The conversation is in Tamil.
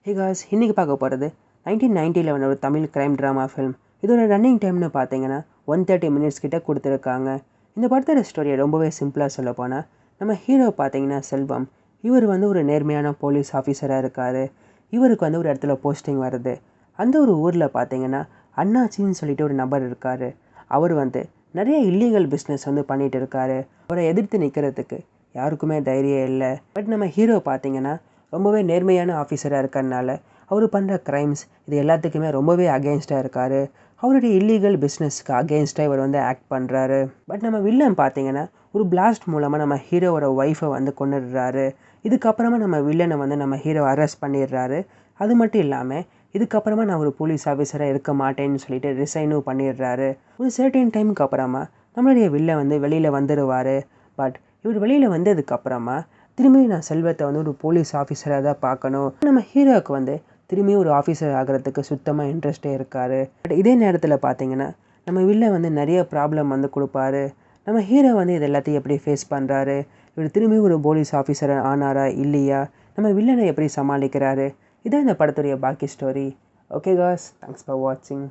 ஹே காய்ஸ், இன்றைக்கி பார்க்க போகிறது 1990 வந்த ஒரு தமிழ் க்ரைம் ட்ராமா ஃபிலிம். இதோட ரன்னிங் டைம்னு பார்த்தீங்கன்னா 130 மினிட்ஸ் கிட்ட கொடுத்துருக்காங்க. இந்த படத்தோட ஸ்டோரியை ரொம்பவே சிம்பிளாக சொல்ல போனால், நம்ம ஹீரோ பார்த்தீங்கன்னா செல்வம். இவர் வந்து ஒரு நேர்மையான போலீஸ் ஆஃபீஸராக இருக்கார். இவருக்கு வந்து ஒரு இடத்துல போஸ்டிங் வருது. அந்த ஒரு ஊரில் பார்த்தீங்கன்னா அண்ணாச்சின்னு சொல்லிட்டு ஒரு நபர் இருக்கார். அவர் வந்து நிறைய இல்லீகல் பிஸ்னஸ் வந்து பண்ணிகிட்டு இருக்காரு. அவரை எதிர்த்து நிற்கிறதுக்கு யாருக்குமே தைரியம் இல்லை. பட் நம்ம ஹீரோ பார்த்தீங்கன்னா ரொம்பவே நேர்மையான ஆஃபீஸராக இருக்கிறதுனால அவர் பண்ணுற க்ரைம்ஸ் இது எல்லாத்துக்குமே ரொம்பவே அகெயின்ஸ்டாக இருக்கார். அவருடைய இல்லீகல் பிஸ்னஸ்க்கு அகெயின்ஸ்டாக இவர் வந்து ஆக்ட் பண்ணுறாரு. பட் நம்ம வில்லன் பார்த்தீங்கன்னா ஒரு பிளாஸ்ட் மூலமாக நம்ம ஹீரோவோட ஒய்ஃபை வந்து கொண்டுடுறாரு. இதுக்கப்புறமா நம்ம வில்லனை வந்து நம்ம ஹீரோ அரெஸ்ட் பண்ணிடுறாரு. அது மட்டும் இல்லாமல் இதுக்கப்புறமா நான் ஒரு போலீஸ் ஆஃபீஸராக இருக்க மாட்டேன்னு சொல்லிட்டு ரிசைனும் பண்ணிடுறாரு. ஒரு சர்டைன் டைமுக்கு அப்புறமா நம்மளுடைய வில்லன் வந்து வெளியில் வந்துடுவார். பட் இவர் வெளியில் வந்ததுக்கப்புறமா திரும்பி நான் செல்வத்தை வந்து ஒரு போலீஸ் ஆஃபீஸராக தான் பார்க்கணும். நம்ம ஹீரோவுக்கு வந்து திரும்பியும் ஒரு ஆஃபீஸர் ஆகிறதுக்கு சுத்தமாக இன்ட்ரெஸ்டே இருக்கார். பட் இதே நேரத்தில் பார்த்தீங்கன்னா நம்ம வில்ல வந்து நிறைய ப்ராப்ளம் வந்து கொடுப்பாரு. நம்ம ஹீரோ வந்து இது எல்லாத்தையும் எப்படி ஃபேஸ் பண்ணுறாரு, இவர் திரும்பியும் ஒரு போலீஸ் ஆஃபீஸர் ஆனாரா இல்லையா, நம்ம வில்லனை எப்படி சமாளிக்கிறாரு, இதான் இந்த படத்துடைய பாக்கி story. Okay guys, thanks for வாட்சிங்.